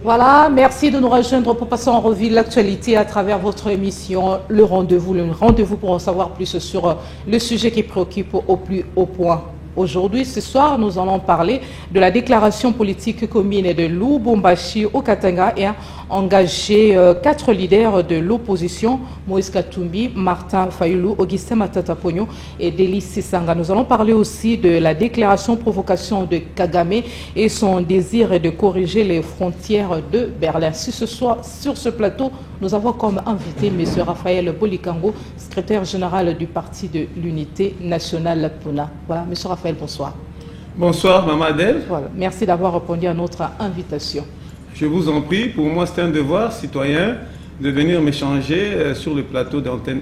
Voilà, merci de nous rejoindre pour passer en revue l'actualité à travers votre émission Le Rendez-vous pour en savoir plus sur le sujet qui préoccupe au plus haut point. Aujourd'hui, ce soir, nous allons parler de la déclaration politique commune de Lubumbashi au Katanga et a engagé 4 leaders de l'opposition, Moïse Katumbi, Martin Fayulu, Augustin Matata Pogno et Deli Sisanga. Nous allons parler aussi de la déclaration provocation de Kagame et son désir de corriger les frontières de Berlin. Ce soir, sur ce plateau, nous avons comme invité M. Raphaël Bolikango, secrétaire général du Parti de l'Unité nationale PUNA. Voilà, M. Raphaël, bonsoir. Bonsoir, Maman Adèle. Voilà, merci d'avoir répondu à notre invitation. Je vous en prie, pour moi c'est un devoir citoyen de venir m'échanger sur le plateau d'Antenne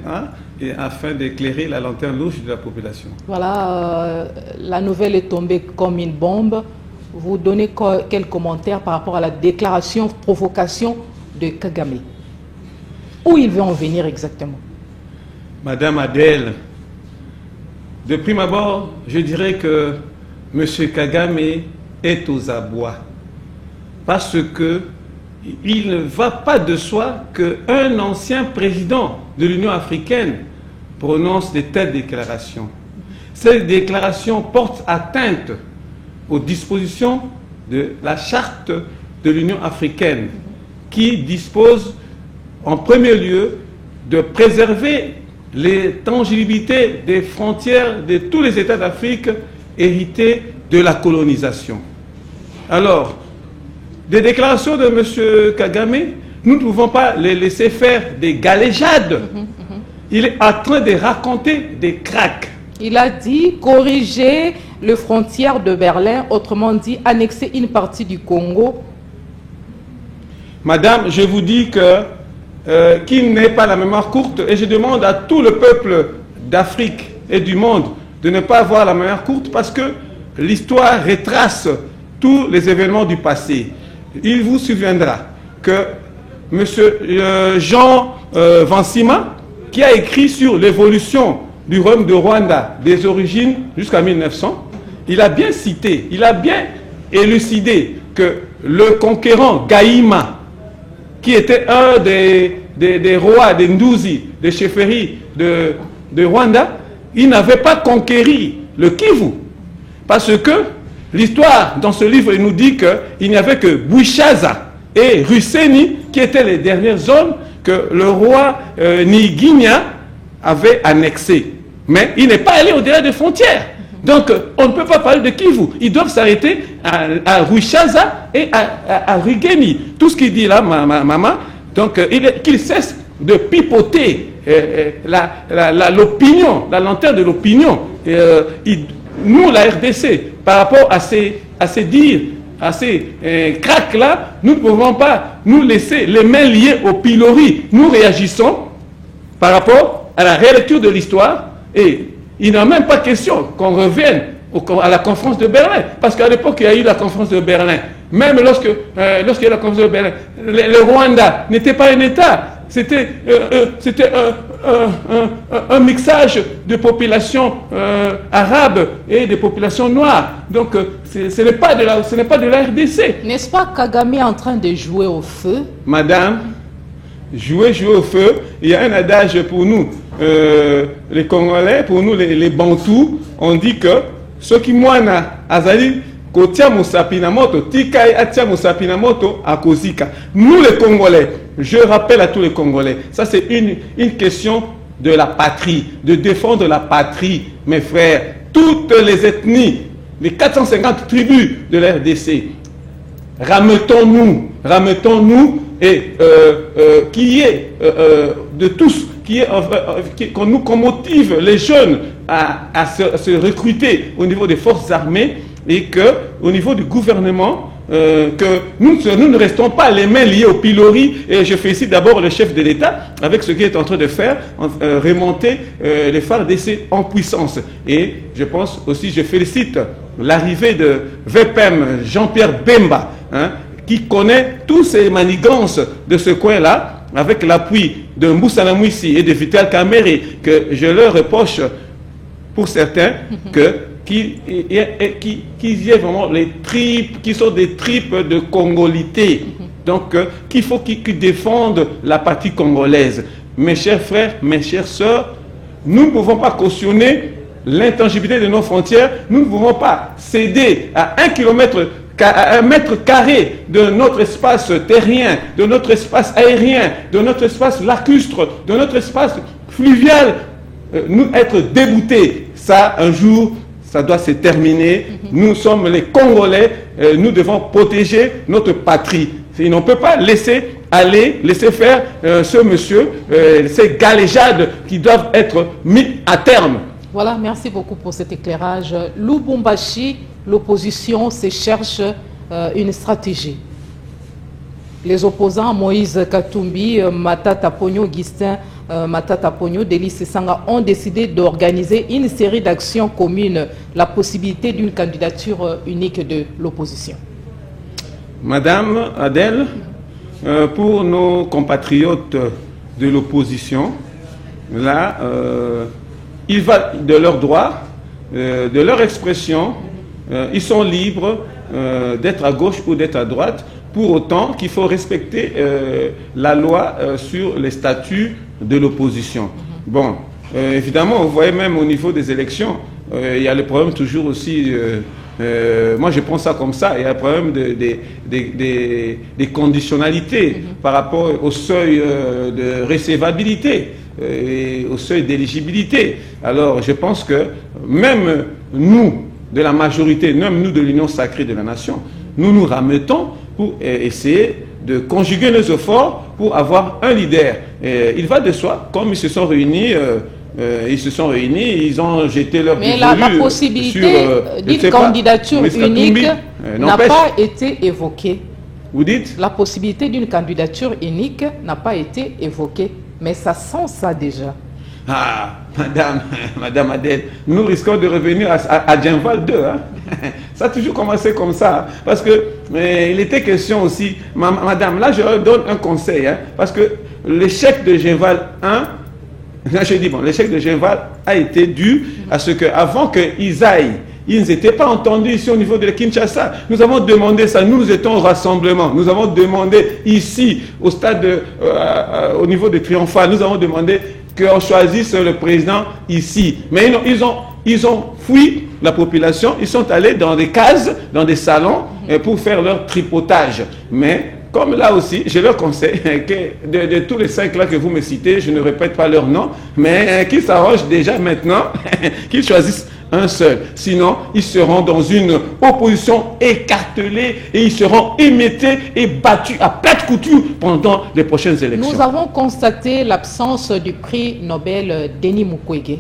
1 et afin d'éclairer la lanterne rouge de la population. Voilà, la nouvelle est tombée comme une bombe. Vous donnez quel commentaire par rapport à la déclaration provocation de Kagame? Où il veut en venir exactement? Madame Adèle, de prime abord, je dirais que M. Kagame est aux abois. Parce que il ne va pas de soi qu'un ancien président de l'Union africaine prononce de telles déclarations. Ces déclarations portent atteinte aux dispositions de la charte de l'Union africaine qui dispose en premier lieu de préserver les tangibilités des frontières de tous les États d'Afrique hérités de la colonisation. Alors, des déclarations de M. Kagame, nous ne pouvons pas les laisser faire des galéjades. Il est en train de raconter des cracks. Il a dit corriger les frontières de Berlin, autrement dit annexer une partie du Congo. Madame, je vous dis que qu'il n'ait pas la mémoire courte et je demande à tout le peuple d'Afrique et du monde de ne pas avoir la mémoire courte parce que l'histoire retrace tous les événements du passé. Il vous souviendra que M. Jean Vansima, qui a écrit sur l'évolution du royaume de Rwanda des origines jusqu'à 1900, il a bien cité, il a bien élucidé que le conquérant Gaïma, qui était un des rois des Nduzi, des chefferies de Rwanda, il n'avait pas conquéri le Kivu. Parce que l'histoire, dans ce livre, il nous dit qu'il n'y avait que Bwishaza et Ruseni qui étaient les dernières zones que le roi Niginya avait annexées. Mais il n'est pas allé au-delà des frontières. Donc, on ne peut pas parler de Kivu. Ils doivent s'arrêter à Bwishaza et à Rugeni. Tout ce qu'il dit là, maman, donc qu'il cesse de pipoter l'opinion, la lanterne de l'opinion. Nous, la RDC, par rapport à ces dires, à ces cracks-là, nous ne pouvons pas nous laisser les mains liées au pilori. Nous réagissons par rapport à la rélecture de l'histoire et il n'est même pas question qu'on revienne à la conférence de Berlin. Parce qu'à l'époque, il y a eu la conférence de Berlin. Même lorsqu'il y a eu la conférence de Berlin, le Rwanda n'était pas un État. C'était un mixage de populations arabes et de populations noires. Donc, ce n'est pas de la RDC. N'est-ce pas Kagame en train de jouer au feu? Madame, jouer au feu, il y a un adage pour nous, les Congolais, pour nous les Bantous, on dit que ceux qui moana azali kotia musapinamoto tikai atia musapinamoto akozika. Nous les Congolais, je rappelle à tous les Congolais, ça c'est une question de la patrie, de défendre la patrie, mes frères. Toutes les ethnies, les 450 tribus de la RDC, rameutons-nous et qui est de tous, qu'on motive les jeunes à se recruter au niveau des forces armées et qu'au niveau du gouvernement, que nous ne restons pas les mains liées au pilori. Et je félicite d'abord le chef de l'État avec ce qu'il est en train de faire, remonter les FARDC en puissance. Et je pense aussi, je félicite l'arrivée de VPM Jean-Pierre Bemba, qui connaît tous ces manigances de ce coin-là, avec l'appui de Moussa Namouissi et de Vital Kamere, que je leur reproche pour certains qu'il y ait vraiment les tripes qui sont des tripes de congolité. Donc, qu'il faut qu'ils défendent la partie congolaise. Mes chers frères, mes chères sœurs, nous ne pouvons pas cautionner l'intangibilité de nos frontières. Nous ne pouvons pas céder à 1 kilomètre, à 1 mètre carré de notre espace terrien, de notre espace aérien, de notre espace lacustre, de notre espace fluvial, nous être déboutés. Ça, un jour, ça doit se terminer. Nous sommes les Congolais, nous devons protéger notre patrie. On ne peut pas laisser faire ce monsieur, ces galéjades qui doivent être mis à terme. Voilà, merci beaucoup pour cet éclairage. Lubumbashi, l'opposition se cherche une stratégie. Les opposants Moïse Katumbi, Matata Ponyo, Augustin Matata Ponyo, Délice Sanga ont décidé d'organiser une série d'actions communes, la possibilité d'une candidature unique de l'opposition. Madame Adèle, pour nos compatriotes de l'opposition, là, il va de leurs droits, de leur expression, ils sont libres d'être à gauche ou d'être à droite, pour autant qu'il faut respecter la loi sur les statuts de l'opposition. Bon, évidemment, vous voyez même au niveau des élections, il y a le problème toujours aussi... moi je pense ça comme ça, il y a un problème des conditionnalités par rapport au seuil de recevabilité et au seuil d'éligibilité. Alors je pense que même nous, de la majorité, même nous de l'Union sacrée de la nation, nous nous ramettons pour essayer de conjuguer nos efforts pour avoir un leader. Il va de soi, comme ils se sont réunis... ils ont jeté leur mais la possibilité d'une candidature unique n'a pas été évoquée. Vous dites? La possibilité d'une candidature unique n'a pas été évoquée, mais ça sent ça déjà. Ah, madame Adèle, nous risquons de revenir à Djenval 2. Hein? Ça a toujours commencé comme ça. Hein? Parce que il était question aussi, madame, là je leur donne un conseil, hein? Parce que l'échec de Djenval 1, là, je dis, bon, l'échec de Djenval a été dû à ce qu'avant qu'ils aillent, ils n'étaient pas entendus ici au niveau de Kinshasa. Nous avons demandé ça, nous étions au rassemblement. Nous avons demandé ici, au stade, au niveau de Triomphal, nous avons demandé qu'on choisisse le président ici. Mais ils ont fui la population, ils sont allés dans des cases, dans des salons pour faire leur tripotage. Mais comme là aussi, je leur conseille que de tous les 5 là que vous me citez, je ne répète pas leur nom, mais qu'ils s'arrangent déjà maintenant, qu'ils choisissent un seul. Sinon, ils seront dans une opposition écartelée et ils seront émettés et battus à plate couture pendant les prochaines élections. Nous avons constaté l'absence du prix Nobel Denis Mukwege.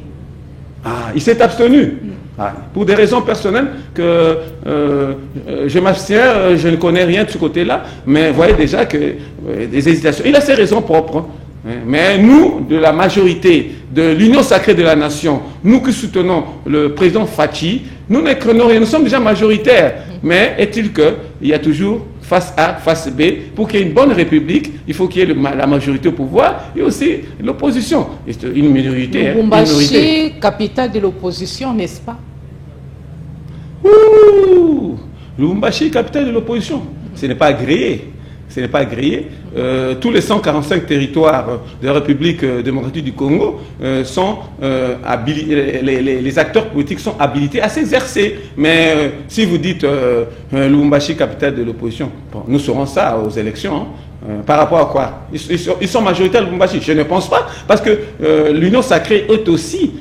Ah, il s'est abstenu. Ah, pour des raisons personnelles que je m'abstiens, je ne connais rien de ce côté-là, mais vous voyez déjà que des hésitations. Il a ses raisons propres. Hein. Mais nous, de la majorité de l'Union sacrée de la nation, nous qui soutenons le président Fachi, nous ne craignons rien, nous sommes déjà majoritaires. Mais est-il qu'il y a toujours face A, face B, pour qu'il y ait une bonne république, il faut qu'il y ait la majorité au pouvoir et aussi l'opposition. Une minorité. Lubumbashi, capitale de l'opposition, n'est-ce pas? Ouh, Lubumbashi, capitale de l'opposition. Ce n'est pas agréé. Ce n'est pas agréé. Tous les 145 territoires de la République démocratique du Congo sont les acteurs politiques sont habilités à s'exercer. Mais si vous dites Lubumbashi, capitale de l'opposition, bon, nous saurons ça aux élections. Hein. Par rapport à quoi? Ils sont majoritaires à Lubumbashi. Je ne pense pas, parce que l'Union sacrée est aussi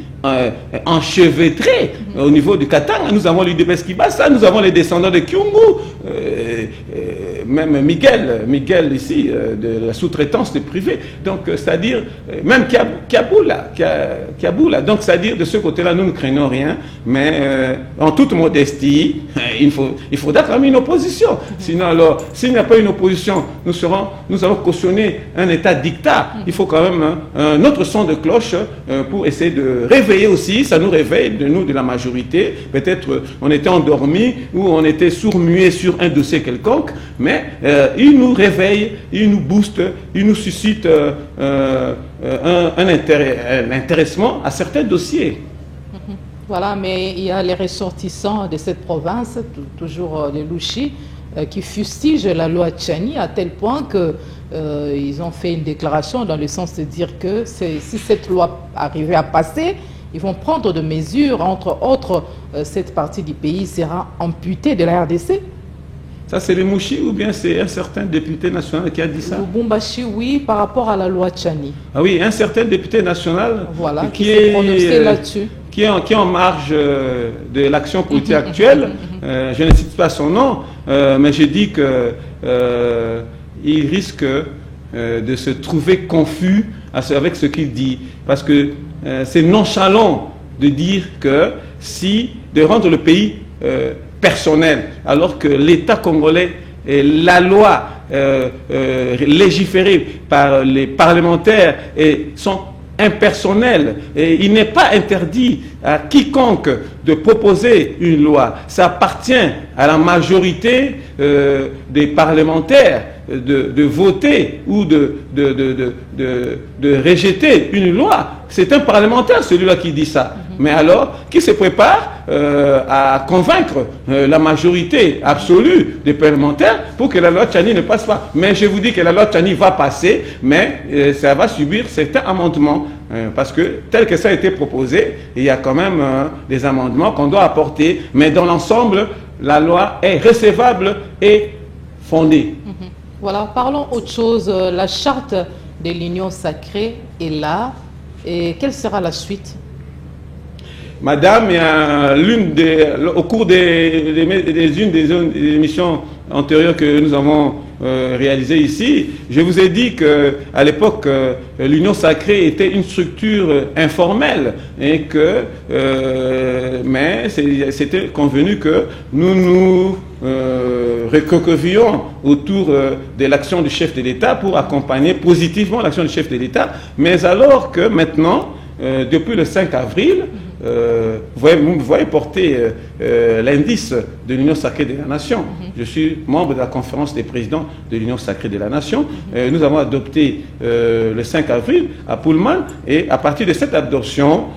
enchevêtrée au niveau du Katanga. Nous avons l'UDPS Kibasa, nous avons les descendants de Kyungu, même Miguel ici, de la sous-traitance privée. Donc, c'est-à-dire, même Kiaboula. Donc, c'est-à-dire, de ce côté-là, nous ne craignons rien, mais en toute modestie, il faudra quand même une opposition. Sinon, alors, s'il n'y a pas une opposition, nous allons cautionner un État dictat. Il faut quand même un autre son de cloche pour essayer de réveiller aussi, ça nous réveille, nous de la majorité. Peut-être on était endormi ou on était sourd-muet sur un dossier quelconque, mais il nous réveille, il nous booste, il nous suscite un intéressement à certains dossiers. Voilà, mais il y a les ressortissants de cette province, toujours les Louchi, qui fustigent la loi Tchani à tel point que ils ont fait une déclaration dans le sens de dire que si cette loi arrivait à passer, ils vont prendre des mesures, entre autres, cette partie du pays sera amputée de la RDC. Ça, c'est les Mouchi ou bien c'est un certain député national qui a dit ça? Lubumbashi, oui, par rapport à la loi Tchani. Ah oui, un certain député national voilà, qui s'est prononcé là-dessus. Qui est en marge de l'action politique actuelle. Je ne cite pas son nom, mais je dis qu'il risque de se trouver confus avec ce qu'il dit. Parce que c'est nonchalant de dire que de rendre le pays personnel, alors que l'État congolais et la loi légiférée par les parlementaires sont impersonnels. Et il n'est pas interdit à quiconque de proposer une loi. Ça appartient à la majorité des parlementaires de voter ou de rejeter une loi. C'est un parlementaire, celui-là, qui dit ça. Mais alors, qui se prépare à convaincre la majorité absolue des parlementaires pour que la loi Tchani ne passe pas? Mais je vous dis que la loi Tchani va passer, mais ça va subir certains amendements. Parce que tel que ça a été proposé, il y a quand même des amendements qu'on doit apporter. Mais dans l'ensemble, la loi est recevable et fondée. Voilà, parlons autre chose. La charte de l'Union sacrée est là. Et quelle sera la suite? Madame, au cours des émissions antérieures que nous avons réalisées ici, je vous ai dit qu'à l'époque, l'Union sacrée était une structure informelle et mais c'était convenu que nous recroquevillions autour de l'action du chef de l'État pour accompagner positivement l'action du chef de l'État. Mais alors que maintenant, depuis le 5 avril, vous voyez porter l'indice de l'Union sacrée de la Nation. Je suis membre de la conférence des présidents de l'Union sacrée de la Nation. Nous avons adopté le 5 avril à Pullman, et à partir de cette adoption,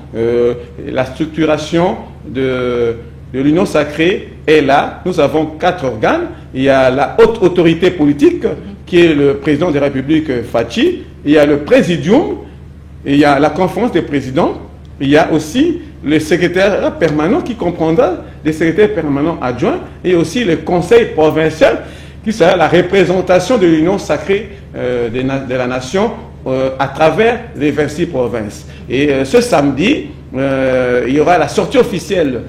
la structuration de l'Union sacrée est là. Nous avons 4 organes. Il y a la haute autorité politique, qui est le président de la République, Fachi. Il y a le présidium. Il y a la conférence des présidents. Il y a aussi le secrétaire permanent, qui comprendra des secrétaires permanents adjoints, et aussi le conseil provincial, qui sera la représentation de l'Union sacrée de la Nation à travers les 26 provinces. Et ce samedi, il y aura la sortie officielle,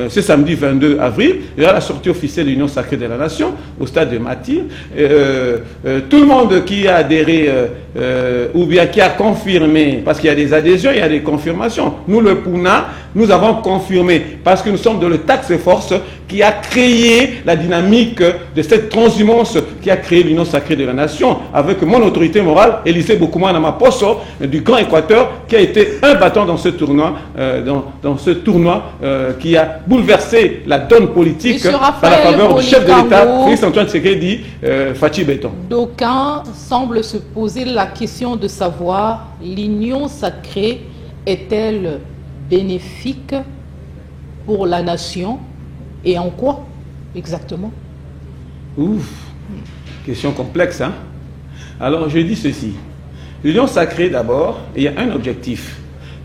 ce samedi 22 avril, il y aura la sortie officielle de l'Union sacrée de la Nation au stade de Matir. Tout le monde qui a adhéré ou bien qui a confirmé, parce qu'il y a des adhésions, il y a des confirmations. Nous, le PUNA, nous avons confirmé, parce que nous sommes dans le task force qui a créé la dynamique de cette transhumance qui a créé l'Union sacrée de la Nation, avec mon autorité morale, Élisée Bokouma Namaposo, du Grand Équateur, qui a été un battant dans ce tournoi, qui a bouleversé la donne politique par la faveur du chef de l'État, Félix Antoine Tshisekedi, Fachi Béton. D'aucuns semblent se poser la question de savoir, l'Union sacrée est-elle bénéfique pour la nation, et en quoi exactement? Ouf, question complexe, hein? Alors je dis ceci. L'Union sacrée, d'abord, il y a un objectif.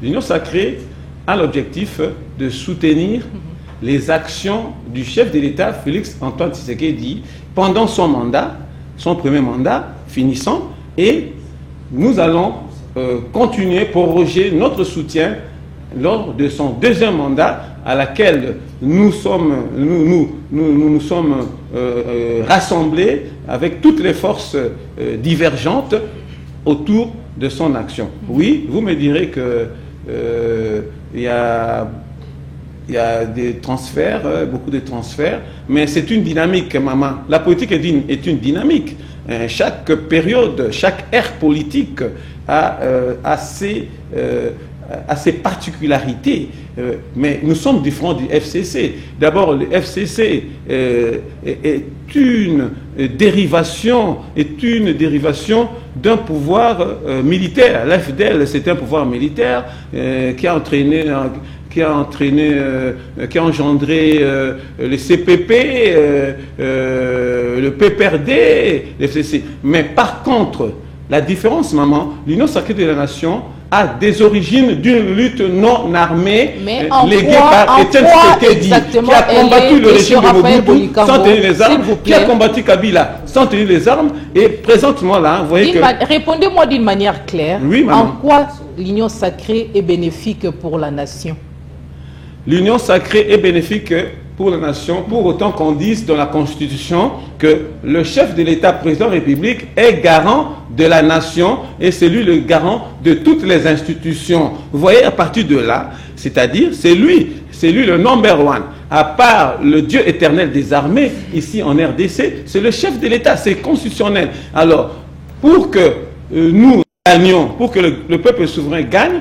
L'Union sacrée a l'objectif de soutenir les actions du chef de l'État, Félix Antoine Tshisekedi, pendant son mandat, son premier mandat finissant, et nous allons continuer, proroger notre soutien lors de son deuxième mandat, à laquelle nous sommes rassemblés avec toutes les forces divergentes autour de son action. Oui, vous me direz que il y a des transferts, beaucoup de transferts, mais c'est une dynamique, maman. La politique est une dynamique. Chaque période, chaque ère politique a ses particularités. Mais nous sommes différents du FCC. D'abord, le FCC est une dérivation d'un pouvoir militaire. L'FDL, c'est un pouvoir militaire qui a qui a entraîné, qui a engendré les CPP, le PPRD, les FCC. Mais par contre, la différence, maman, l'Union sacrée de la nation a des origines d'une lutte non armée léguée par Étienne Tshisekedi, qui a combattu le régime de Mobutu sans tenir les armes, qui a combattu Kabila sans tenir les armes, et présentement là, vous voyez que... Répondez-moi d'une manière claire. Oui, maman. En quoi l'Union sacrée est bénéfique pour la nation? L'Union sacrée est bénéfique pour la nation, pour autant qu'on dise dans la Constitution que le chef de l'État, président de la République, est garant de la nation et c'est lui le garant de toutes les institutions. Vous voyez, à partir de là, c'est-à-dire, c'est lui le number one. À part le Dieu éternel des armées, ici en RDC, c'est le chef de l'État, c'est constitutionnel. Alors, pour que nous gagnions, pour que le peuple souverain gagne,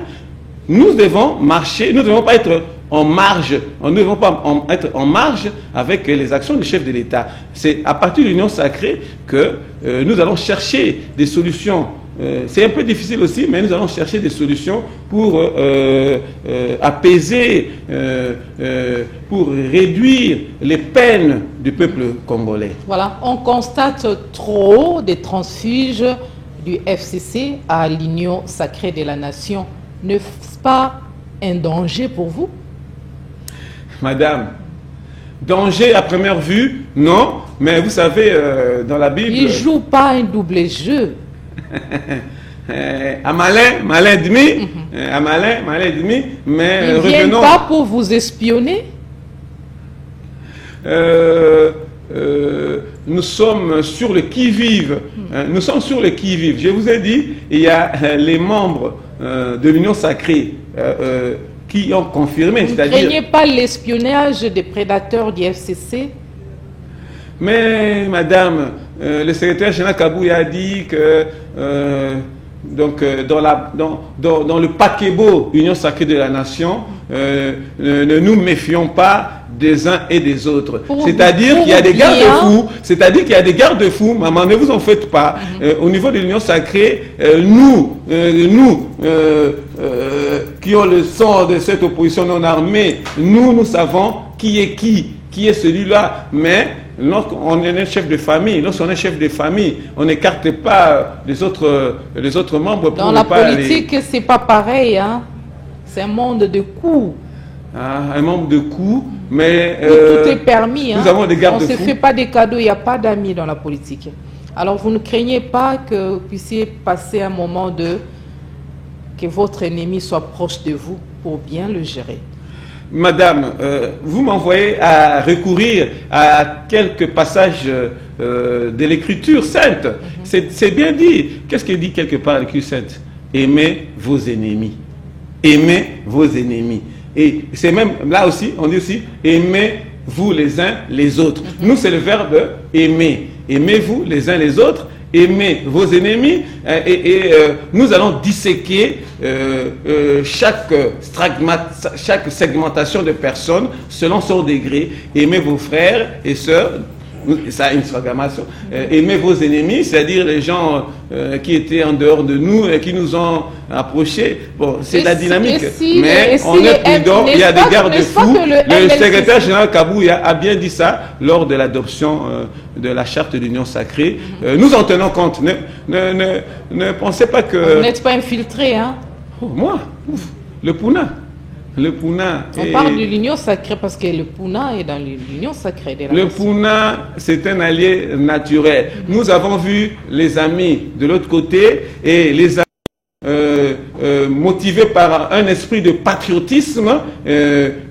nous devons marcher, nous ne devons pas être en marge, nous ne devons pas être en marge avec les actions du chef de l'État. C'est à partir de l'Union sacrée que nous allons chercher des solutions. C'est un peu difficile aussi, mais nous allons chercher des solutions pour apaiser, pour réduire les peines du peuple congolais. Voilà, on constate trop des transfuges du FCC à l'Union sacrée de la nation. N'est-ce pas un danger pour vous? Madame, danger à première vue, non, mais vous savez, dans la Bible... Il ne joue pas un double jeu. À malin demi, à malin demi, mais ils ne viennent pas pour vous espionner? Nous sommes sur le qui-vive. Nous sommes sur le qui-vive. Je vous ai dit, il y a les membres de l'Union sacrée qui ont confirmé. Vous ne craignez pas l'espionnage des prédateurs du FCC? Mais, madame, le secrétaire général Kabouya a dit que dans le paquebot Union sacrée de la nation, ne nous méfions pas des uns et des autres. C'est-à-dire qu'il y a des garde-fous, maman, ne vous en faites pas. Au niveau de l'Union sacrée, nous qui ont le sang de cette opposition non armée, nous savons qui est celui-là, mais lorsqu'on est un chef de famille, on n'écarte pas les autres membres pour dans la politique, c'est pas pareil, hein? C'est un monde de coups. Un monde de coups, mais tout est permis. Nous avons des garde-fous. On ne se fait pas des cadeaux, il n'y a pas d'amis dans la politique. Alors vous ne craignez pas que vous puissiez passer un moment que votre ennemi soit proche de vous pour bien le gérer? Madame, vous m'envoyez à recourir à quelques passages de l'Écriture sainte. C'est bien dit. Qu'est-ce qu'il dit quelque part l'Écriture sainte? Aimez vos ennemis. Aimez vos ennemis. Et c'est même, là aussi, on dit aussi, aimez-vous les uns les autres. Nous, c'est le verbe aimer. Aimez-vous les uns les autres. Aimez vos ennemis et nous allons disséquer chaque segmentation de personnes selon son degré. Aimez vos frères et sœurs, ça a une segmentation. Aimez vos ennemis, c'est-à-dire les gens qui étaient en dehors de nous et qui nous ont approchés. Bon, c'est la dynamique. Mais on est prudent, il y a des garde-fous. Le secrétaire général Kabouya a bien dit ça lors de l'adoption de la charte de l'Union sacrée. Nous en tenons compte. Ne pensez pas que... Vous n'êtes pas infiltré, hein? Oh, moi, le Puna. On parle de l'Union sacrée parce que le Puna est dans l'Union sacrée. Le Puna, c'est un allié naturel. Nous avons vu les amis de l'autre côté et les amis motivés par un esprit de patriotisme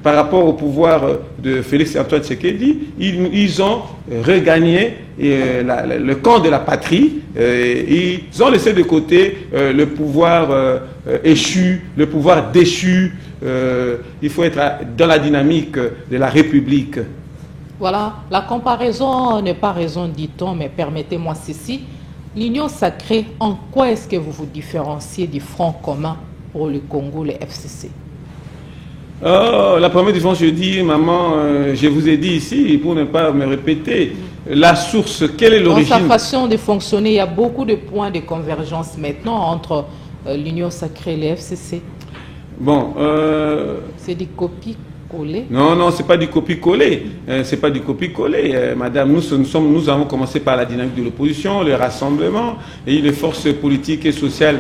par rapport au pouvoir de Félix Antoine Tshisekedi, ils ont regagné le camp de la patrie. Ils ont laissé de côté le pouvoir échu, le pouvoir déchu. Il faut être dans la dynamique de la République. Voilà, la comparaison n'est pas raison, dit-on, mais permettez-moi ceci. L'Union sacrée, en quoi est-ce que vous vous différenciez du Front commun pour le Congo, le FCC? Oh, la première différence, je dis, maman, je vous ai dit ici, pour ne pas me répéter, la source, quelle est l'origine? Dans sa façon de fonctionner, il y a beaucoup de points de convergence maintenant entre l'Union sacrée et le FCC. Bon, c'est des copies-collées? non, non, c'est pas du copier-coller. C'est pas du copier-coller, madame. Nous avons commencé par la dynamique de l'opposition, le rassemblement, et les forces politiques et sociales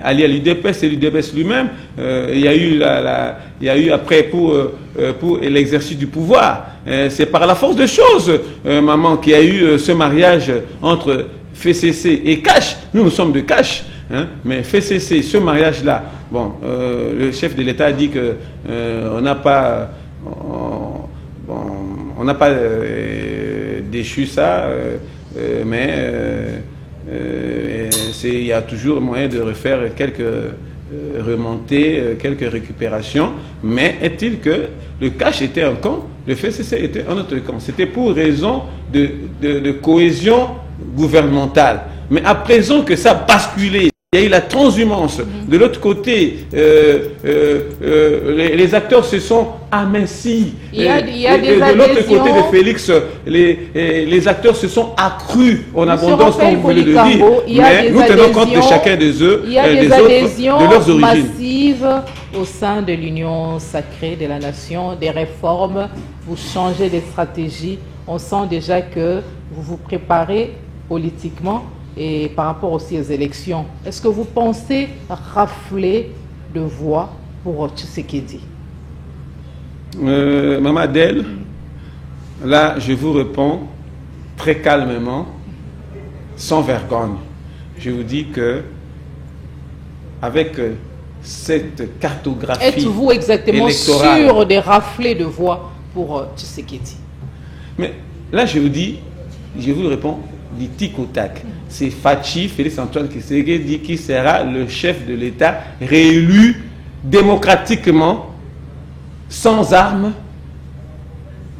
alliées à l'UDPS et l'UDPS lui-même. Il y a eu après pour l'exercice du pouvoir. C'est par la force des choses, maman, qu'il y a eu ce mariage entre FCC et Cash. Nous sommes de Cash. Hein, mais FCC, ce mariage-là, bon, le chef de l'État a dit que on n'a pas, on n'a pas déchu ça, mais il y a toujours moyen de refaire quelques remontées, quelques récupérations. Mais est-il que le Cash était un camp, le FCC était un autre camp? C'était pour raison de cohésion gouvernementale. Mais à présent que ça a basculé, il y a eu la transhumance. De l'autre côté, les acteurs se sont amincis. De l'autre côté de Félix, les acteurs se sont accrus en abondance, comme vous voulez le dire. Mais nous tenons compte de chacun des eux, il y a des adhésions de leurs origines massives au sein de l'Union sacrée de la nation, des réformes, vous changez des stratégies. On sent déjà que vous vous préparez politiquement. Et par rapport aussi aux élections, est-ce que vous pensez rafler de voix pour Tshisekedi? Maman Adèle, là, je vous réponds très calmement, sans vergogne. Je vous dis que avec cette cartographie êtes-vous exactement électorale, sûr des raflés de voix pour Tshisekedi? Mais là, je vous dis, je vous réponds du tic au tac. C'est Fachi, Félix-Antoine Tshisekedi, qui sera le chef de l'État réélu démocratiquement, sans armes,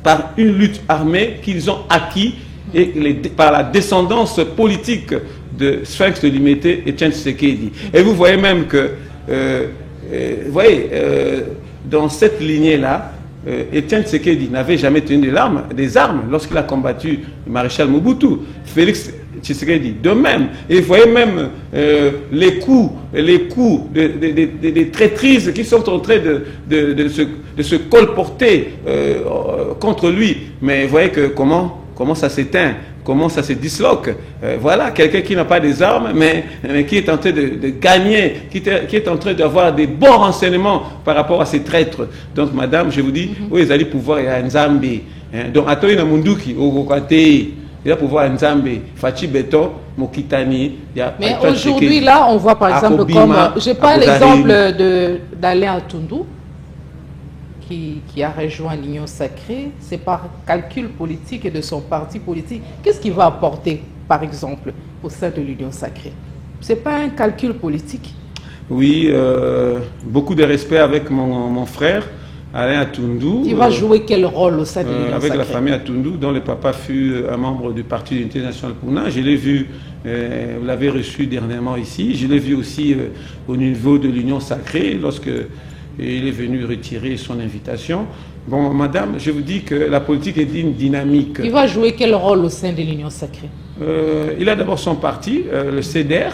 par une lutte armée qu'ils ont acquis et par la descendance politique de Sphinx de Limité et Etienne Tshisekedi. Et vous voyez même que, dans cette lignée-là, Etienne Tshisekedi n'avait jamais tenu des armes lorsqu'il a combattu le maréchal Mobutu. Félix Tshisekedi de même. Et vous voyez même les coups des traîtrises qui sont en train de se colporter contre lui. Mais vous voyez que comment ça s'éteint, comment ça se disloque. Voilà, quelqu'un qui n'a pas des armes, mais qui est en train de gagner, qui est en train d'avoir des bons renseignements par rapport à ces traîtres. Donc, madame, je vous dis, oui, ils allaient pouvoir, il y a un Zambie. Donc, Atoyi na Munduki, Ogokate, il y a pouvoir un Zambie, Fachi Beto, Mokitani. Mais aujourd'hui, là, on voit par exemple comme, je parle l'exemple d'Alain Atundu, qui a rejoint l'Union sacrée, c'est par calcul politique et de son parti politique. Qu'est-ce qu'il va apporter, par exemple, au sein de l'Union sacrée? Ce n'est pas un calcul politique? Oui, beaucoup de respect avec mon frère, Alain Atundu. Il va jouer quel rôle au sein de l'Union sacrée? Avec la famille Atundu, dont le papa fut un membre du Parti d'unité nationale Pouna. Je l'ai vu, vous l'avez reçu dernièrement ici. Je l'ai vu aussi au niveau de l'Union sacrée, lorsque il est venu retirer son invitation. Bon, madame, je vous dis que la politique est d'une dynamique. Il va jouer quel rôle au sein de l'Union sacrée? Il a d'abord son parti, le CEDER,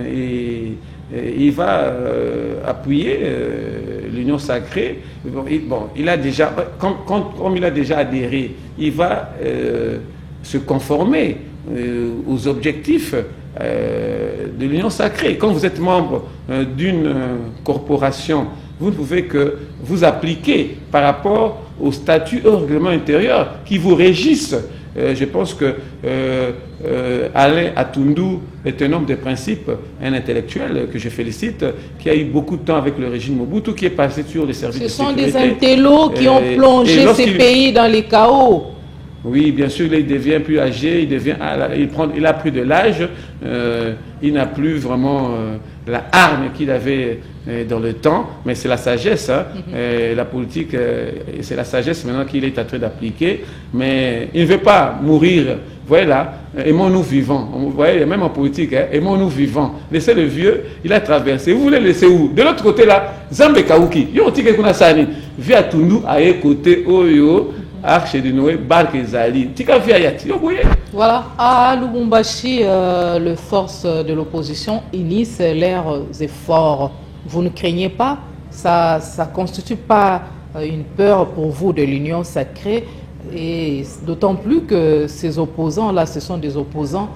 et il va appuyer l'Union sacrée. Bon, il a déjà, comme il a déjà adhéré, il va se conformer aux objectifs de l'Union sacrée. Quand vous êtes membre d'une corporation, vous ne pouvez que vous appliquer par rapport au statut et au règlement intérieur qui vous régissent. Je pense que Alain Atundu est un homme de principe, un intellectuel que je félicite, qui a eu beaucoup de temps avec le régime Mobutu, qui est passé sur les services de sécurité. Ce sont des intellos qui ont plongé ces pays dans les chaos. Oui, bien sûr, il devient plus âgé, il a plus de l'âge, il n'a plus vraiment la hargne qu'il avait dans le temps, mais c'est la sagesse, hein. La politique, c'est la sagesse maintenant qu'il est en train d'appliquer, mais il ne veut pas mourir. Vous voyez là, aimons-nous vivants. Vous voyez, même en politique, hein, aimons-nous vivants. Laissez le vieux, il a traversé. Vous voulez laisser où? De l'autre côté là, Zambe Kauki, Yotike Kunasani, via Tundu, à côté, Oyo. Arche de Noé, Barque Zali. Voilà, à Lubumbashi, les forces de l'opposition initient leurs efforts. Vous ne craignez pas ça ne constitue pas une peur pour vous de l'union sacrée, et d'autant plus que ces opposants-là, ce sont des opposants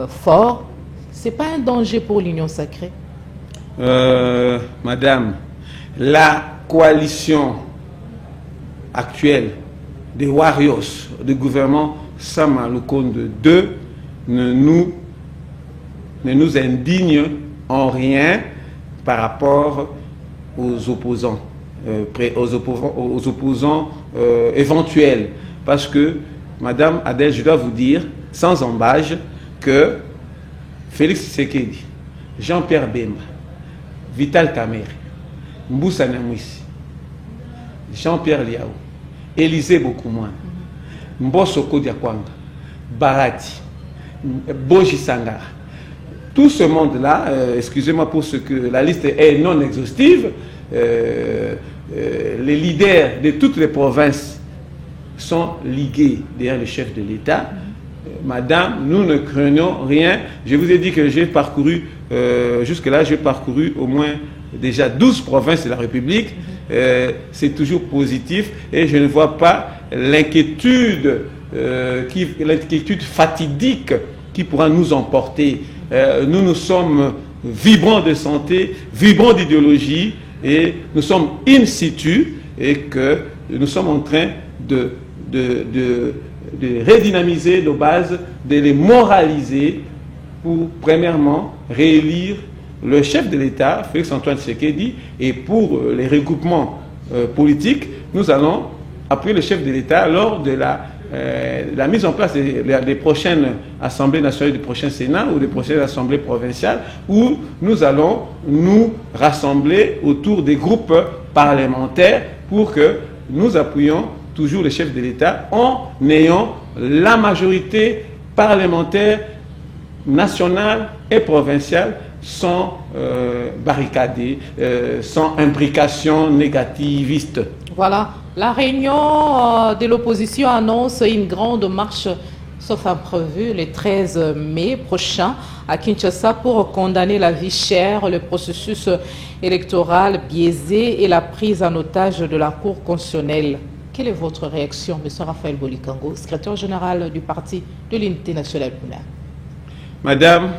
forts. Ce n'est pas un danger pour l'union sacrée? Madame, la coalition actuelle des Warriors, du gouvernement Sama Lukonde II, ne nous indigne en rien par rapport aux opposants, éventuels. Parce que, Madame Adèle, je dois vous dire, sans embâche, que Félix Tshisekedi, Jean-Pierre Bemba, Vital Kamerhe, Mbusa Nyamwisi, Jean-Pierre Liao, Élisée Bokoumouane, Mbosso Kodiakwanga, Barati, Boji Sangara, tout ce monde-là, excusez-moi pour ce que la liste est non exhaustive, les leaders de toutes les provinces sont ligués derrière le chef de l'État. Madame, nous ne craignons rien. Je vous ai dit que j'ai parcouru, jusque-là, j'ai parcouru au moins déjà 12 provinces de la République. C'est toujours positif et je ne vois pas l'inquiétude fatidique qui pourra nous emporter. Nous sommes vibrants de santé, vibrants d'idéologie et nous sommes in situ et que nous sommes en train de redynamiser nos bases, de les moraliser pour, premièrement, réélire le chef de l'État, Félix Antoine Tshisekedi, et pour les regroupements politiques, nous allons appuyer le chef de l'État lors de la mise en place des prochaines assemblées nationales, du prochain Sénat ou des prochaines assemblées provinciales, où nous allons nous rassembler autour des groupes parlementaires pour que nous appuyions toujours le chef de l'État en ayant la majorité parlementaire nationale et provinciale sans barricader, sans imbrication négativiste. Voilà, la réunion de l'opposition annonce une grande marche, sauf imprévu, le 13 mai prochain à Kinshasa pour condamner la vie chère, le processus électoral biaisé et la prise en otage de la Cour constitutionnelle. Quelle est votre réaction, M. Raphaël Bolikango, secrétaire général du parti de l'Unité nationale Puna? Madame,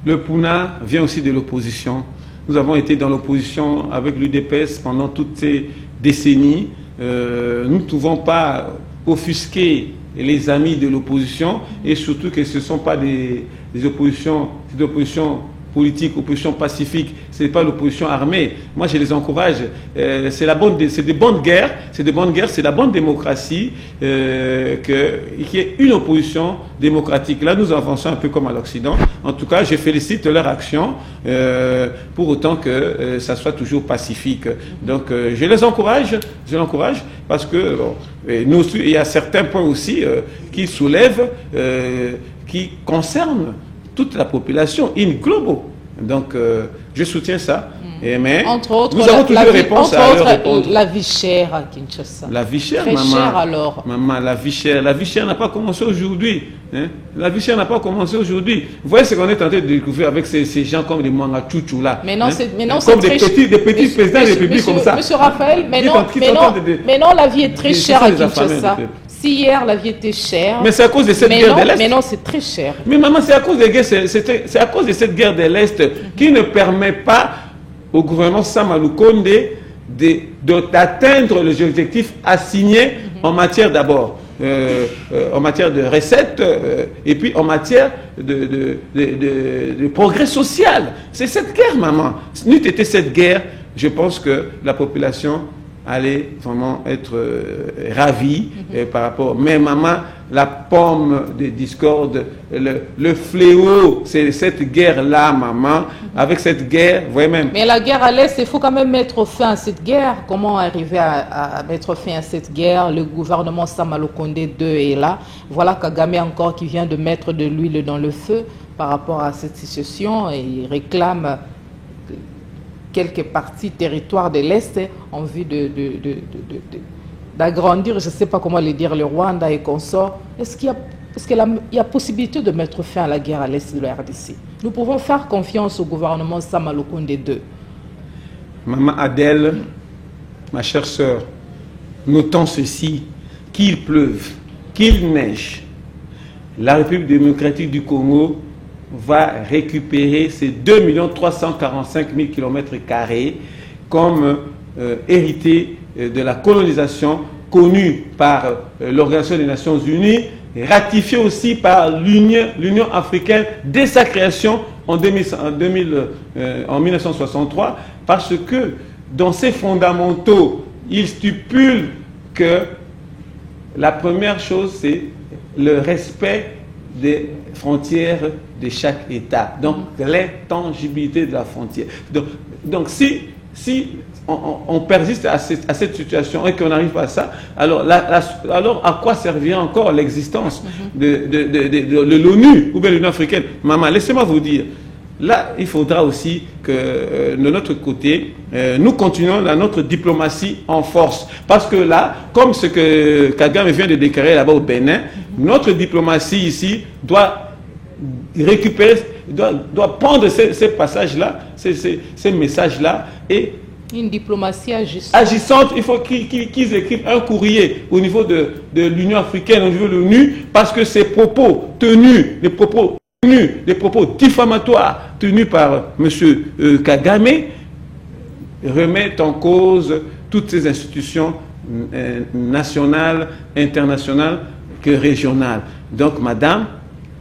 le Puna vient aussi de l'opposition. Nous avons été dans l'opposition avec l'UDPS pendant toutes ces décennies. Nous ne pouvons pas offusquer les amis de l'opposition et surtout que ce ne sont pas des oppositions politique, opposition pacifique, ce n'est pas l'opposition armée. Moi, je les encourage. C'est des bonnes guerres, c'est la bonne démocratie, qu'il y ait une opposition démocratique. Là, nous avançons un peu comme à l'Occident. En tout cas, je félicite leur action, pour autant que ça soit toujours pacifique. Donc, je les encourage, parce que nous, il y a certains points aussi qui soulèvent, qui concernent toute la population in globo. Donc, je soutiens ça. Mais entre autres, nous avons toujours des réponses à leur répondre. La vie chère à Kinshasa. La vie chère, très maman. Chère alors. Maman, la vie chère n'a pas commencé aujourd'hui. Hein? La vie chère n'a pas commencé aujourd'hui. Vous voyez ce qu'on est en train de découvrir avec ces gens comme les Mwanga Chouchou là. Mais non, hein? c'est comme des petits présidents de la République comme ça. Monsieur Raphaël, mais non, la vie est très chère à Kinshasa. Si hier la vie était chère. Mais c'est à cause de cette guerre de l'Est. Mais non, c'est très cher. Mais maman, c'est à cause de cette guerre de l'Est qui ne permet pas au gouvernement Sama Lukonde d'atteindre les objectifs assignés en matière d'abord, en matière de recettes et puis en matière de progrès social. C'est cette guerre, maman. N'eût été cette guerre, je pense que la population allait vraiment être ravie par rapport. Mais maman, la pomme de discorde, le fléau, c'est cette guerre-là, maman. Avec cette guerre, vous voyez même. Mais la guerre à l'Est, il faut quand même mettre fin à cette guerre. Comment arriver à mettre fin à cette guerre? Le gouvernement Sama Lukonde II est là. Voilà Kagame encore qui vient de mettre de l'huile dans le feu par rapport à cette situation et il réclame quelques parties territoires de l'Est en vue d'agrandir, je ne sais pas comment le dire, le Rwanda et consorts. Est-ce qu'il y a possibilité de mettre fin à la guerre à l'Est de la RDC? Nous pouvons faire confiance au gouvernement Sama Lukonde II. Maman Adèle, ma chère sœur, notons ceci, qu'il pleuve, qu'il neige, la République démocratique du Congo va récupérer ces 2 345 000 km² comme hérité de la colonisation connue par l'Organisation des Nations Unies, ratifiée aussi par l'Union africaine dès sa création en 1963, parce que dans ses fondamentaux, il stipule que la première chose, c'est le respect des frontières de chaque État. Donc, l'intangibilité de la frontière. Donc si on persiste à cette situation et qu'on n'arrive pas à ça, alors à quoi servirait encore l'existence de l'ONU ou bien de l'Union africaine? Maman, laissez-moi vous dire, là, il faudra aussi que de notre côté, nous continuons notre diplomatie en force. Parce que là, comme ce que Kagame vient de déclarer là-bas au Bénin, notre diplomatie ici doit récupérer, doit prendre ces passages-là, ces messages-là, et une diplomatie agissante. Agissante, il faut qu'ils écrivent un courrier au niveau de l'Union africaine, au niveau de l'ONU, parce que ces propos tenus, les propos diffamatoires tenus par M. Kagame remettent en cause toutes ces institutions nationales, internationales que régionales. Donc, madame,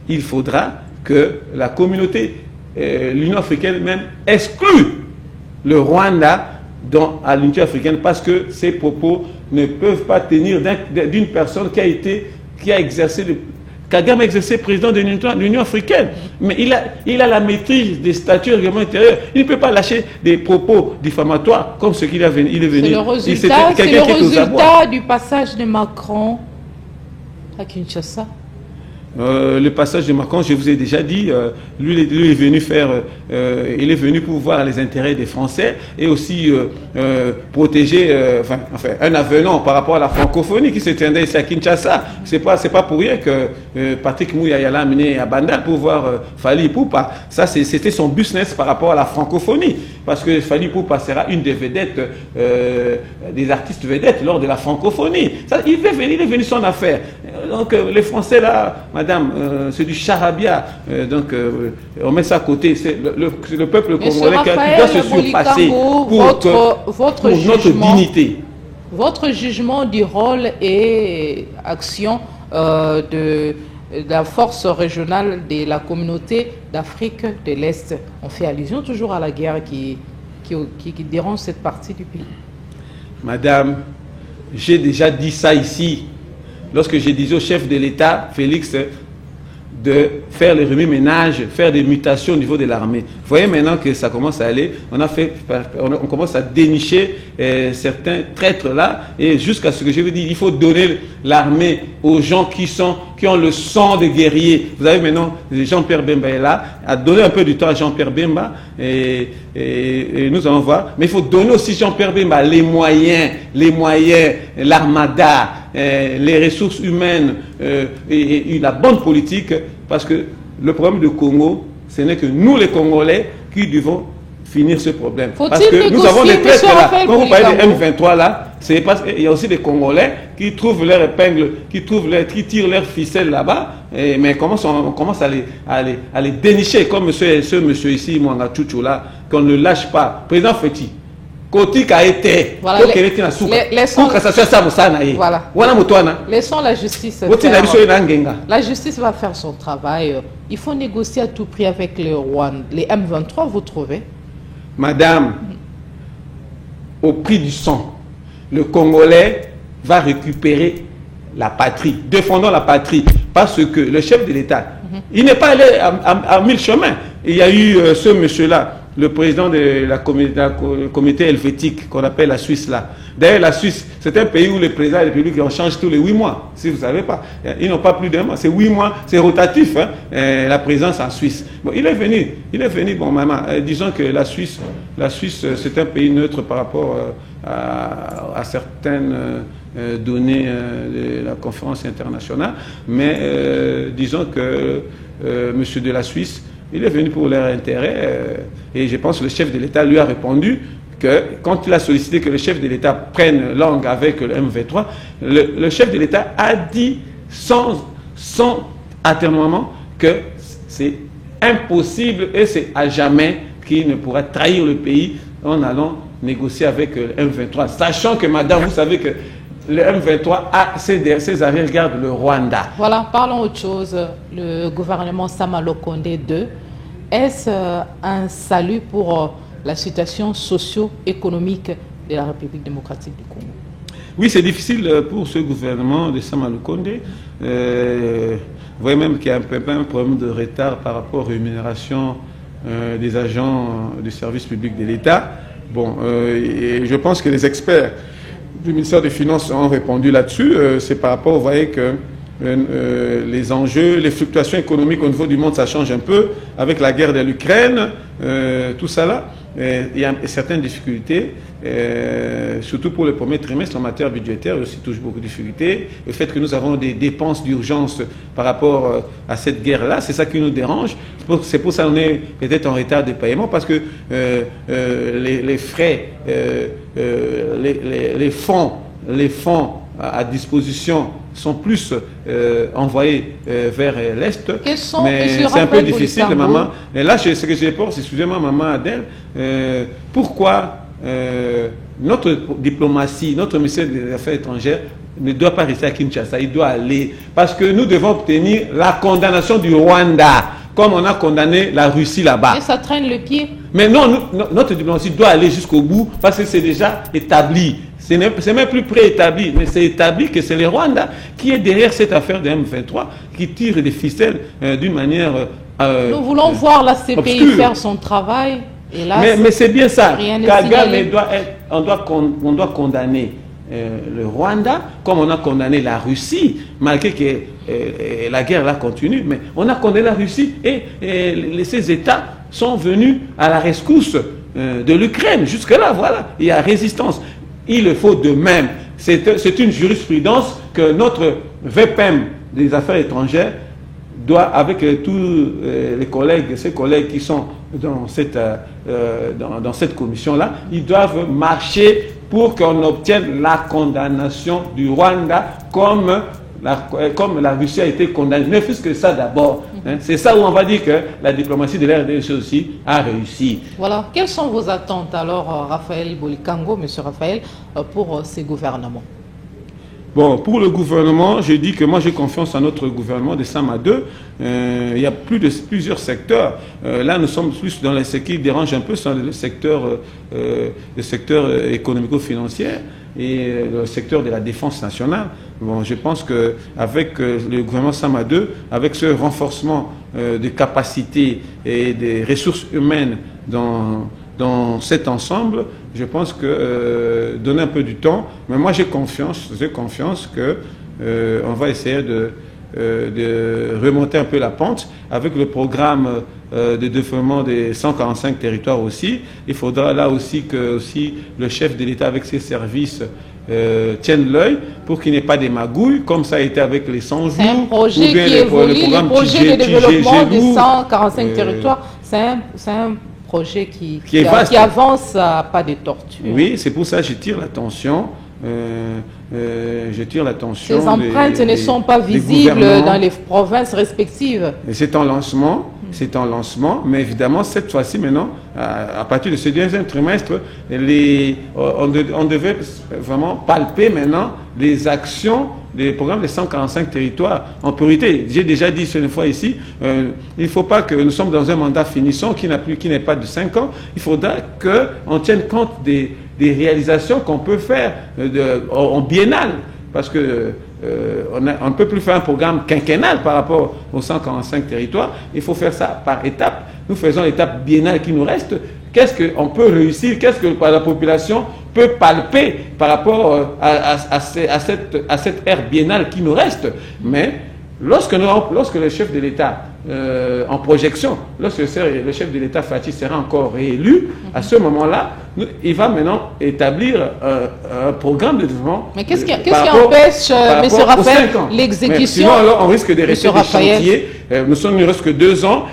il faudra que la communauté, l'Union africaine même, exclue le Rwanda à l'unité africaine, parce que ces propos ne peuvent pas tenir d'une personne qui a exercé Kagame a exercé président de l'Union africaine, mais il a la maîtrise des statuts règlements intérieurs. Il ne peut pas lâcher des propos diffamatoires comme ce qu'il est venu. C'est le résultat du passage de Macron à Kinshasa. Le passage de Macron, je vous ai déjà dit, lui est venu il est venu pour voir les intérêts des Français et aussi protéger, un avenant par rapport à la francophonie qui se tiendait ici à Kinshasa. C'est pas pour rien que Patrick Mouyaya l'a amené à Bandar pour voir Fally Ipupa. Ça, c'était son business par rapport à la francophonie, parce que Fally Ipupa sera une des vedettes, des artistes vedettes lors de la francophonie. Ça, il est venu son affaire. Donc les Français là, madame, c'est du charabia. Donc on met ça à côté. C'est le peuple congolais qui doit se surpasser pour notre dignité. Votre jugement du rôle et action de la force régionale de la communauté d'Afrique de l'Est. On fait allusion toujours à la guerre qui dérange cette partie du pays. Madame, j'ai déjà dit ça ici. Lorsque j'ai dit au chef de l'État, Félix, de faire les remue-ménages, faire des mutations au niveau de l'armée. Vous voyez maintenant que ça commence à aller, on commence à dénicher certains traîtres là, et jusqu'à ce que je vous dis, il faut donner l'armée aux gens qui ont le sang des guerriers. Vous avez maintenant, Jean-Pierre Bemba est là, à donner un peu du temps à Jean-Pierre Bemba, et nous allons voir, mais il faut donner aussi Jean-Pierre Bemba les moyens, l'armada, les ressources humaines et la bonne politique, parce que le problème du Congo, ce n'est que nous les Congolais qui devons finir ce problème. Parce que nous avons des traîtres là. Quand vous parlez des M23 là, c'est parce qu'il y a aussi des Congolais qui trouvent leur épingle, qui tirent leur ficelle là-bas, mais on commence à les dénicher, comme ce monsieur ici, Mwanga Tchouchou là, qu'on ne lâche pas. Président Feti. Kotik a été. Voilà, laissons la justice faire. La justice va faire son travail. Il faut négocier à tout prix avec les M23, vous trouvez? Madame, au prix du sang, le Congolais va récupérer la patrie. Défendons la patrie. Parce que le chef de l'État, il n'est pas allé à 1000 chemins. Il y a eu ce monsieur-là, le président de la communauté helvétique qu'on appelle la Suisse là. D'ailleurs, la Suisse, c'est un pays où le président de la République en change tous les 8 mois. Si vous ne savez pas, ils n'ont pas plus d'un mois. C'est 8 mois, c'est rotatif, hein, la présence en Suisse. Bon, il est venu, bon, maman, disons que la Suisse, c'est un pays neutre par rapport à certaines données de la conférence internationale. Mais disons que monsieur de la Suisse, il est venu pour leur intérêt et je pense que le chef de l'État lui a répondu que quand il a sollicité que le chef de l'État prenne langue avec le M23, le chef de l'État a dit sans atermoiement que c'est impossible et c'est à jamais qu'il ne pourra trahir le pays en allant négocier avec le M23. Sachant que, madame, vous savez que le M23 a ses arrière-gardes le Rwanda. Voilà, parlons autre chose. Le gouvernement Sama Lukonde 2, est-ce un salut pour la situation socio-économique de la République démocratique du Congo? Oui, c'est difficile pour ce gouvernement de Sama Lukonde. Vous voyez même qu'il y a un problème de retard par rapport aux rémunérations des agents du service public de l'État. Bon, et je pense que les experts du ministère des Finances ont répondu là-dessus. C'est par rapport, vous voyez que les enjeux, les fluctuations économiques au niveau du monde, ça change un peu avec la guerre de l'Ukraine, tout ça là. Il y a certaines difficultés, surtout pour le premier trimestre en matière budgétaire, aussi touche beaucoup de difficultés. Le fait que nous avons des dépenses d'urgence par rapport à cette guerre-là, c'est ça qui nous dérange. C'est pour ça qu'on est peut-être en retard de paiement, parce que les frais, les fonds à disposition sont plus envoyés vers l'Est. Mais c'est un peu difficile, maman. Et là, ce que j'ai peur, excusez-moi, maman Adèle, pourquoi notre diplomatie, notre ministère des Affaires étrangères ne doit pas rester à Kinshasa, il doit aller. Parce que nous devons obtenir la condamnation du Rwanda, comme on a condamné la Russie là-bas. Et ça traîne le pied. Mais non, notre diplomatie doit aller jusqu'au bout, parce que c'est déjà établi. C'est même plus préétabli, mais c'est établi que c'est le Rwanda qui est derrière cette affaire de M23, qui tire des ficelles d'une manière nous voulons voir la CPI obscure. Faire son travail. Et là, mais c'est bien ça. Kagame on doit condamner le Rwanda, comme on a condamné la Russie, malgré que la guerre là continue, mais on a condamné la Russie et ces États sont venus à la rescousse de l'Ukraine. Jusque-là, voilà, il y a résistance. Il le faut de même. C'est une jurisprudence que notre VPM des affaires étrangères doit, avec tous les collègues, ses collègues qui sont dans cette commission-là, ils doivent marcher pour qu'on obtienne la condamnation du Rwanda comme la Russie a été condamnée. Ne fût-ce que ça d'abord. Hein. C'est ça où on va dire que la diplomatie de l'RDC aussi a réussi. Voilà. Quelles sont vos attentes alors, Raphaël Bolikango, monsieur Raphaël, pour ces gouvernements? Bon, pour le gouvernement, je dis que moi j'ai confiance en notre gouvernement de Sama 2. Il y a plusieurs secteurs. Là, nous sommes plus dans ce qui dérange un peu, c'est le secteur économico-financier et le secteur de la défense nationale. Bon, je pense qu'avec le gouvernement Sama 2, avec ce renforcement des capacités et des ressources humaines dans cet ensemble, je pense que donner un peu du temps, mais moi j'ai confiance que on va essayer de remonter un peu la pente avec le programme de développement des 145 territoires aussi. Il faudra là aussi que le chef de l'État avec ses services tienne l'œil pour qu'il n'y ait pas des magouilles, comme ça a été avec les 100 jours. C'est un projet qui évolue, le projet de développement des 145 territoires, c'est un projet qui avance à pas de tortue. Oui, c'est pour ça que je tire l'attention. Ces empreintes ne sont pas visibles dans les provinces respectives. C'est en lancement, mais évidemment, cette fois-ci, maintenant, à partir de ce deuxième trimestre, on devait vraiment palper maintenant les actions des programmes des 145 territoires en priorité. J'ai déjà dit une fois ici, il ne faut pas que nous sommes dans un mandat finissant qui n'est pas de 5 ans. Il faudra qu'on tienne compte des réalisations qu'on peut faire en biennale. Parce que on ne peut plus faire un programme quinquennal par rapport aux 145 territoires. Il faut faire ça par étapes. Nous faisons l'étape biennale qui nous reste. Qu'est-ce qu'on peut réussir? Qu'est-ce que la population peut palper par rapport à cette ère biennale qui nous reste? Mais lorsque le chef de l'État en projection, lorsque le chef de l'État Fachi sera encore réélu, à ce moment-là, il va maintenant établir un programme de développement. Mais qu'est-ce qui empêche, M. Raphaël, l'exécution? Sinon, alors, on risque de rester des chantiers. Nous sommes, il ne reste que 2 ans.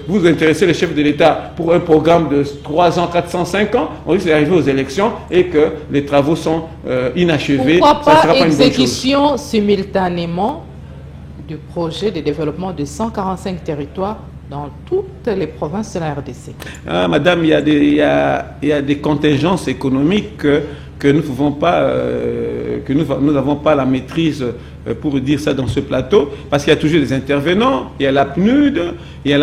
Vous intéressez le chef de l'État pour un programme de 3 ans, 405 ans. On risque d'arriver aux élections et que les travaux sont inachevés. Pourquoi pas exécution simultanément du projet de développement de 145 territoires dans toutes les provinces de la RDC? Madame, il y a des contingences économiques que nous pouvons pas, que nous n'avons pas la maîtrise pour dire ça dans ce plateau, parce qu'il y a toujours des intervenants, il y a la PNUD, il y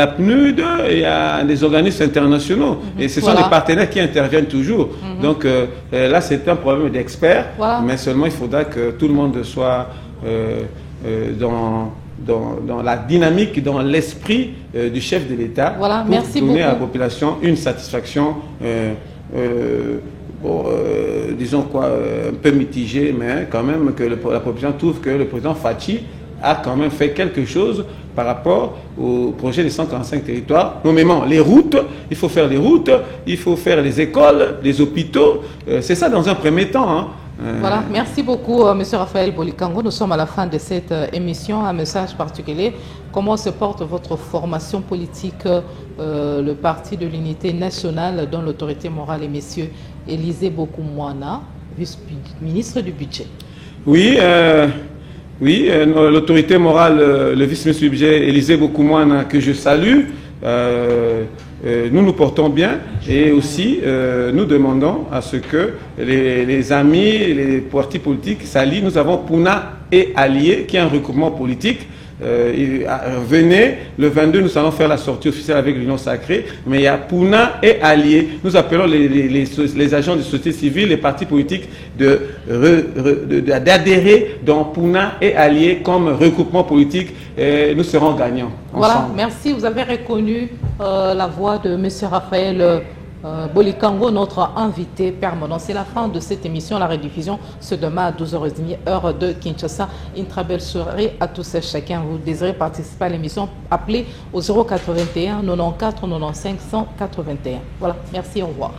a des organismes internationaux, et ce sont des partenaires qui interviennent toujours. Donc là, c'est un problème d'experts, mais seulement il faudra que tout le monde soit dans la dynamique, dans l'esprit du chef de l'État, pour donner à la population une satisfaction, disons quoi, un peu mitigée, mais quand même que la population trouve que le président Fachi a quand même fait quelque chose par rapport au projet des 145 territoires, nommément les routes. Il faut faire les routes, il faut faire les écoles, les hôpitaux. C'est ça dans un premier temps, hein. Voilà, merci beaucoup M. Raphaël Bolikango. Nous sommes à la fin de cette émission. Un message particulier. Comment se porte votre formation politique, le Parti de l'Unité nationale dont l'autorité morale est M. Élisée Bokoumouana, vice-ministre du Budget? Oui, l'autorité morale, le vice-ministre du Budget, Élisée Bokoumouana, que je salue, nous nous portons bien, et aussi nous demandons à ce que les amis, les partis politiques s'allient. Nous avons Puna et Alliés, qui est un regroupement politique. Venez, le 22, nous allons faire la sortie officielle avec l'Union Sacrée, mais il y a Puna et Alliés. Nous appelons les agents de société civile, les partis politiques d'adhérer dans Puna et Alliés comme regroupement politique, et nous serons gagnants ensemble. Voilà, merci. Vous avez reconnu la voix de M. Raphaël Bolikango, notre invité permanent. C'est la fin de cette émission. La rediffusion ce demain à 12h30, heure de Kinshasa. Une très belle soirée à tous et chacun. Vous désirez participer à l'émission, appelez au 081 94 95 181. Voilà, merci, au revoir.